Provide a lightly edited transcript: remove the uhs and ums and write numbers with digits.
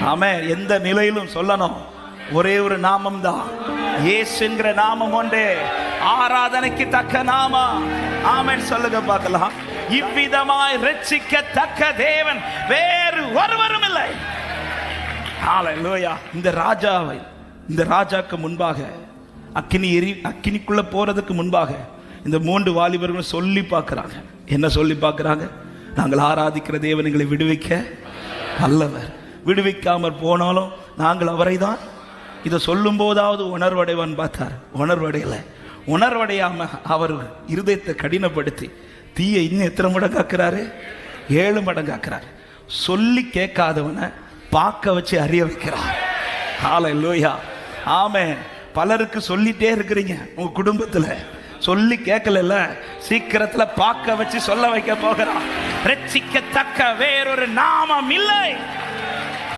ஆமென். எந்த நிலையிலும் சொல்லணும், ஒரே ஒரு நாமம் தான், இயேசுங்கிற நாமம் ஒன்றே ஆராதனைக்கு தக்க நாமம். ஆமென் சொல்லுங்க பார்க்கலாம். இவ்விதமாய் ரட்சிக்கத்தக்க தேவன் வேறு ஒருவரும் இல்லை. ஹல்லேலூயா. இந்த ராஜாக்கு முன்பாக அக்கினிக்குள்ள போறதுக்கு முன்பாக இந்த 3 வாலிபர்களும் சொல்லி பார்க்கிறாங்க. என்ன சொல்லி பார்க்கிறாங்க? நாங்கள் ஆராதிக்கிற தேவன் எங்களை விடுவிக்க வல்லவர், விடுவிக்காமற் போனாலும் நாங்கள் அவரை தான். இதை சொல்லும் போதாவது உணர்வடைவான் பார்த்தார், உணர்வடையாம அவர் இருதயத்தை கடினப்படுத்தி தீயை இன்னும் எத்தனை மடங்காக்குறாரு? 7 மடங்காக்குறாரு. சொல்லி கேட்காதவனை பார்க்க வச்சு அறிய வைக்கிறார். ஹல்லேலூயா. ஆமென். பலருக்கு சொல்லிட்டே இருக்கிறீங்க, உங்க குடும்பத்துல சொல்லி கேட்கல, சீக்கிரத்துல பார்க்க வச்சு சொல்ல வைக்க போகிறார். ரட்சிக்கத்தக்க வேறொரு நாமம் இல்லை.